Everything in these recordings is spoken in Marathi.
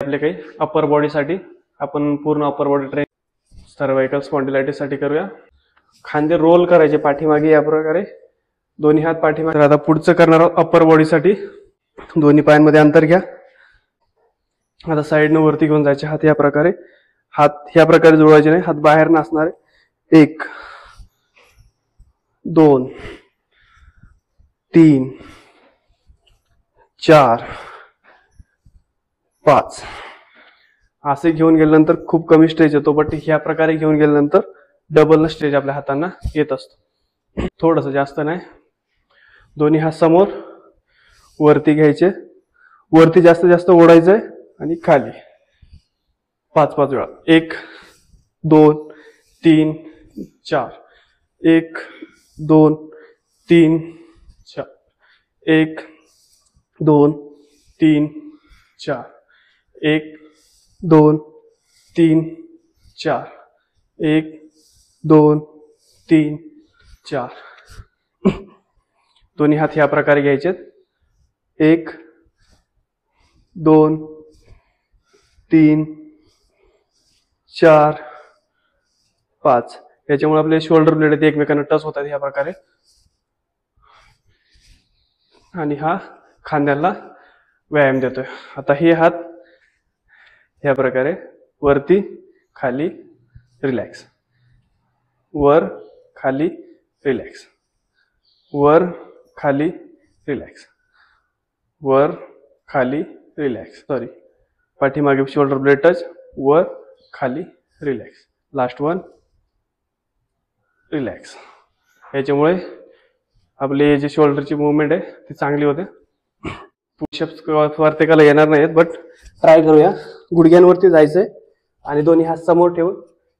आपले काही अप्पर बॉडीसाठी आपण पूर्ण upper body train cervical spondylitis साठी करूया। खांदे रोल करायचे पाठीमागे या प्रकारे, दोन्ही हात पाठीमागे। आता पुढचं करणार आहोत अप्पर बॉडीसाठी। दोन्ही पायांमध्ये अंतर घ्या। आता साइडने वरती घेऊन जायचे हात या प्रकारे, हात या प्रकारे जुळवायचे नाही, हात बाहेर नसणार। 1 2 3 4 5 असे घेऊन गेल्यानंतर खूप कमी स्ट्रेच येतो, बट ह्या प्रकारे घेऊन गेल्यानंतर डबल स्ट्रेच आपल्या हातांना येत असतो। थोडंसं जास्त नाही। दोन्ही हात समोर वरती घ्यायचे, वरती जास्तीत जास्त ओढायचंय आणि खाली 5-5 वेळा। 1 2 3 4 1 2 3 4 1 2 3 4 1 2 3 4 1 2 3 4 दोन्ही हात या प्रकारे घ्यायचे। 1 2 3 4 5 याच्यामुळे आपले शोल्डर ब्लेड एकमेकांना टच होतात या प्रकारे, आणि हा खांद्याला व्यायाम देतोय। आता हे हात या प्रकारे वरती खाली रिलॅक्स, वर खाली रिलॅक्स, वर खाली रिलॅक्स, वर खाली रिलॅक्स। सॉरी, पाठीमागे शोल्डर ब्लेड टच, वर खाली रिलॅक्स, लास्ट वन रिलॅक्स। याच्यामुळे आपले जे शोल्डरची मूवमेंट आहे ती चांगली होते। पुशअप्स प्रत्येकाला येणार नाहीत, बट ट्राय करूया। गुडघ्यांवरती जायचंय आणि दोन्ही हात समोर ठेवून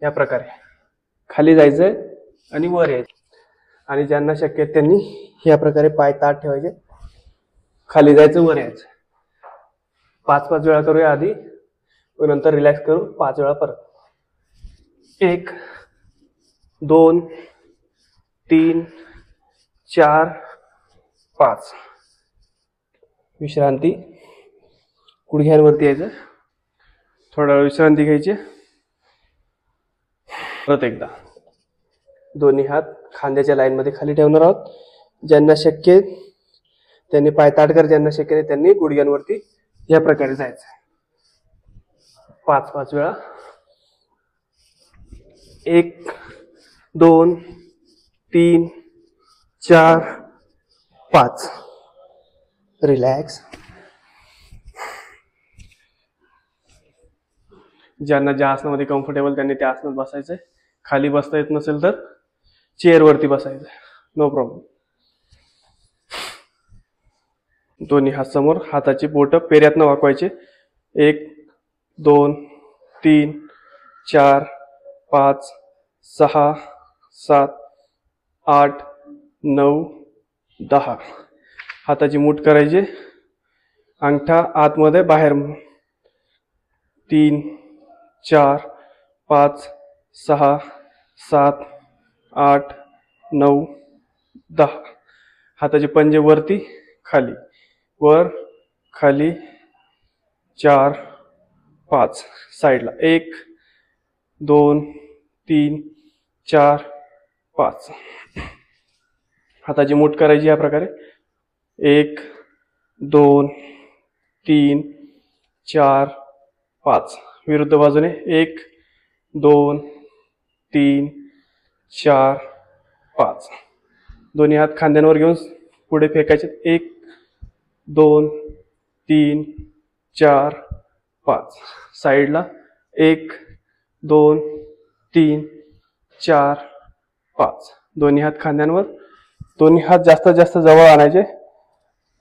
या प्रकारे खाली जायचंय आणि वर यायचं, आणि ज्यांना शक्य आहे त्यांनी या प्रकारे पाय ताठ ठेवायचे, खाली जायचं वर यायचं। 5-5 वेळा करूया आधी, व नंतर रिलॅक्स करू 5 वेळा परत। 1 2 3 4 5 विश्रांती, गुडघ्यांवरती यायचं, थोडा वेळ विश्रांती घ्यायची। परत एकदा दोन्ही हात खांद्याच्या लाईन मध्ये खाली ठेवणार आहोत। ज्यांना शक्य आहे त्यांनी पाय ताठ कर, ज्यांना शक्य नाही त्यांनी गुडघ्यांवरती या प्रकारे जायचं 5-5 वेळा। 1 2 3 4 5 रिलॅक्स। ज्यांना ज्या आसनामध्ये कम्फर्टेबल त्यांनी त्या आसनात बसायचंय। खाली बसता येत नसेल तर चेअर वरती बसायचं, नो प्रॉब्लेम। दोन्ही हात समोर, हाताची बोट पेऱ्यातनं वाकवायचे। 1 2 3 4 5 6 7 8 9 10 हाताची मूठ करायची, अंगठा आतमध्ये बाहेर। 3 4 5 6 7 8 9 10 हाताचे पंजे वरती खाली, वर खाली 4 5 साइडला। 1 2 3 4 5 हाताची मूठ करायची या प्रकारे। 1 2 3 4 5 विरुद्ध बाजूने। 1 2 3 4 5 दोन्ही हात खांद्यांवर घेऊन पुढे फेकायचे। 1 2 3 4 5 साइडला। 1 2 3 4 5 दोन्ही हात खांद्यांवर, दोन्ही हात जास्तीत जास्त जवळ आणायचे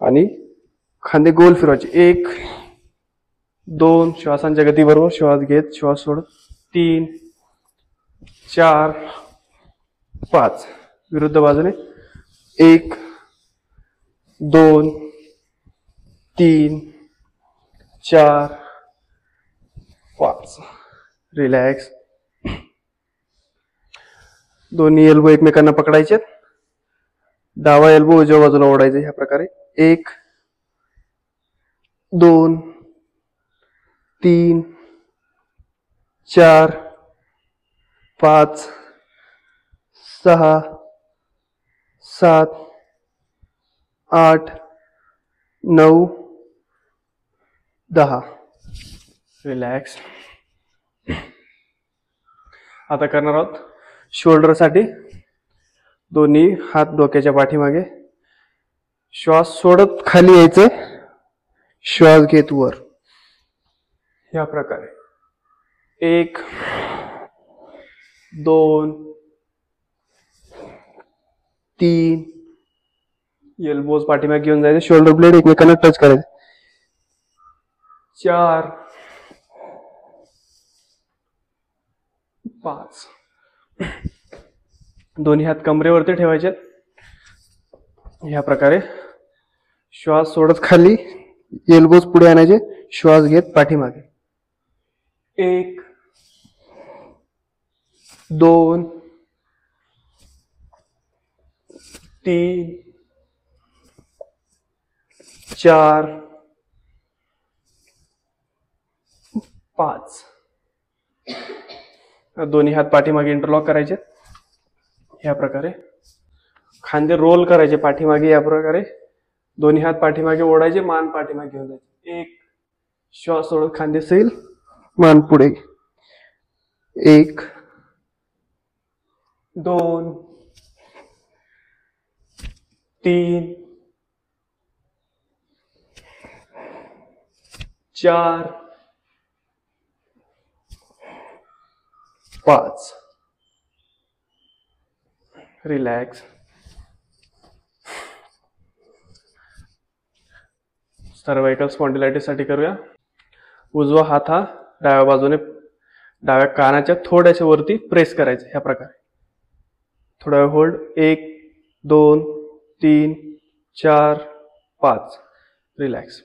आणि खांदे गोल फिरवायचे। 1 2 श्वासांच्या गतीबरोबर श्वास घेत श्वास सोडत। 3 4 5 विरुद्ध बाजूने। 1 2 3 4 5 रिलॅक्स। दोन्ही एल्बो एकमेकांना पकडायचे, डावा एल्बो उजव्या बाजूला ओढायचा ह्या प्रकारे। 1 2 3 4 5 6 7 8 9 10. रिलॅक्स. आता करणार आहोत शोल्डर साठी. दोन्ही हात डोक्याच्या पाठीमागे. श्वास सोडत खाली यायचं, श्वास घेत वर. या प्रकारे 1 2 3. एल्बोज पाठीमागे घेऊन जायचे, शोल्डर ब्लेड एकमेकांना टच करायचे. 4 5. दोन्ही हात कमरेवरती ठेवायचे. या प्रकारे श्वास सोडत खाली, एल्बोज पुढे आणायचे, श्वास घेत पाठीमागे. 1 2 3 4 5. दोन्ही हात पाठीमागे इंटरलॉक करायचे. या प्रकारे खांदे रोल करायचे पाठीमागे. या प्रकारे दोन्ही हात पाठीमागे ओढायचे, मान पाठीमागे घेऊन जायचे. 1 श्वास सोडत खांदे सैल, मान पुढे. 1 2 3 4 5. रिलॅक्स. सर्वाइकल स्पॉन्डिलायटिस साठी करूया. उजवा हात हा डाव्या बाजूने डाव्या कानाच्या थोड्याशा वरती प्रेस करायचं. ह्या प्रकारे थोडा वेळ होल्ड. 1 2 3 4 5. रिलॅक्स.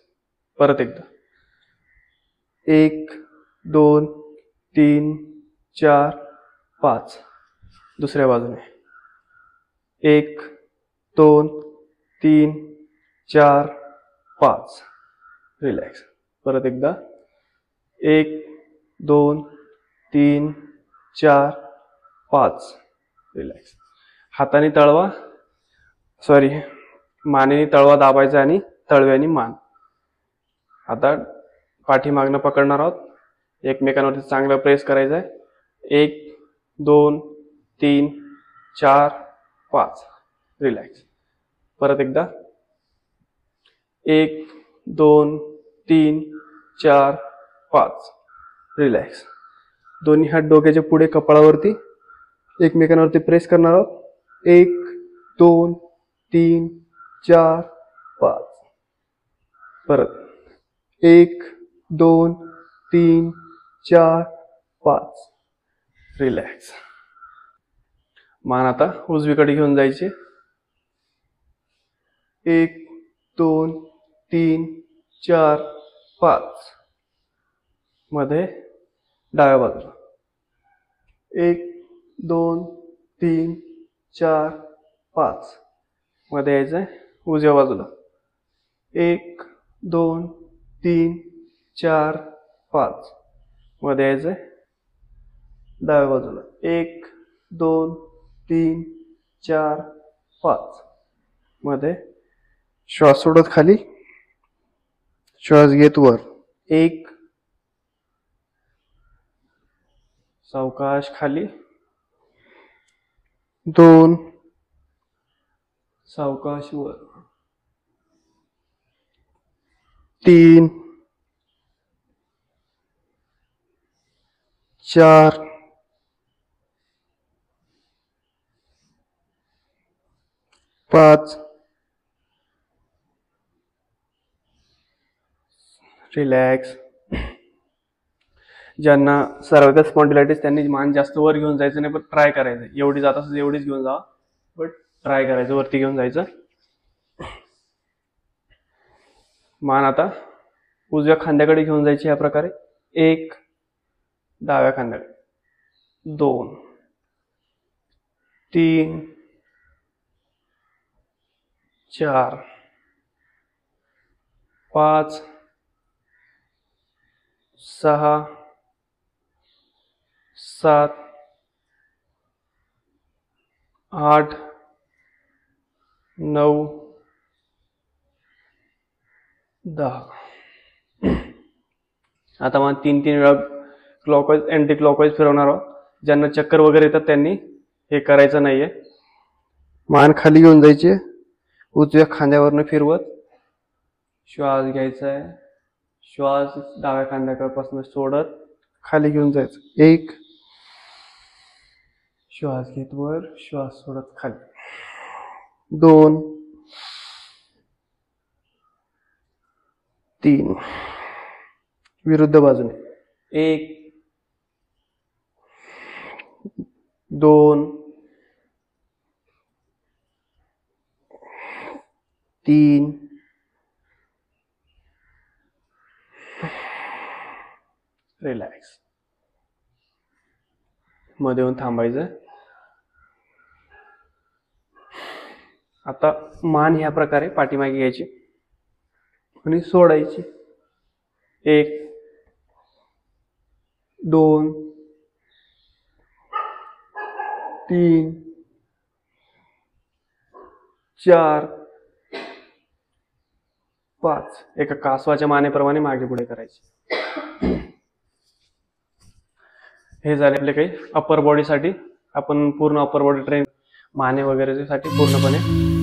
परत एकदा 1 2 3 4 5. दुसऱ्या बाजूने 1 2 3 4 5. रिलॅक्स. परत एकदा 1 2 3 4 5. रिलॅक्स. हाताने तळवा, सॉरी मानेने तळवा दाबायचा आणि तळव्याने मान. आता पाठीमागनं पकडणार आहोत, एकमेकांवरती चांगलं प्रेस करायचं आहे. 1 2 3 4 5. रिलॅक्स. परत एकदा 1 2 3 4 5. रिलॅक्स. दोन्ही हात डोक्याच्या पुढे कपाळावरती एकमेकांवरती प्रेस करणार आहोत. 1 2 3 4 5. परत 1 2 3 4 5. रिलॅक्स. मान आता उजवीकडे घेऊन जायचे. 1 2 3 4 5. मध्ये डाव्या बाजूला 1 2 3 4 5. मध्ये यायचंय उजव्या बाजूला 1 2 3 4 5. मध्ये यायचंय डाव्या बाजूला 1 2 3 4 5. मध्ये श्वास सोडत खाली, श्वास घेत वर. 1 सावकाश खाली. 2 सावकाश वर. 3 4 5. रिलॅक्स. ज्यांना सर्वाइकल स्पॉन्डिलायटिस त्यांनी मान जास्त वर घेऊन जायचं नाही, पण ट्राय करायचं. एवढी जात असेल एवढीच घेऊन जा, बट ट्राय करायचं वरती घेऊन जायचं. मान आता उजव्या खांद्याकडे घेऊन जायची. या प्रकारे 1 डाव्या खांद्याकडे 2 3 4 5 6 7 8 9 10. आता मग 3 वेळा क्लॉकवाईज अँटी क्लॉकवाईज फिरवणार आहोत. ज्यांना चक्कर वगैरे येतात त्यांनी हे करायचं नाहीये. मान खाली घेऊन जायचे, उजव्या खांद्यावरनं फिरवत श्वास घ्यायचा आहे. श्वास डाव्या खांद्याकडपासून सोडत खाली घेऊन जायचं. 1 श्वास घेत वर, श्वास सोडत खाली. 2 3 विरुद्ध बाजूने. 1 2 3 रिलॅक्स. मध्ये येऊन थांबायचं. आता मान ह्या प्रकारे पाठीमागे घ्यायची आणि सोडायची. 1 2 3 4 5. एका कासवाच्या मानेप्रमाणे मागे पुढे करायची. हे झाले आपले काही अप्पर बॉडीसाठी. आपण पूर्ण अप्पर बॉडी ट्रेन माने वगैरे साठी पूर्णपणे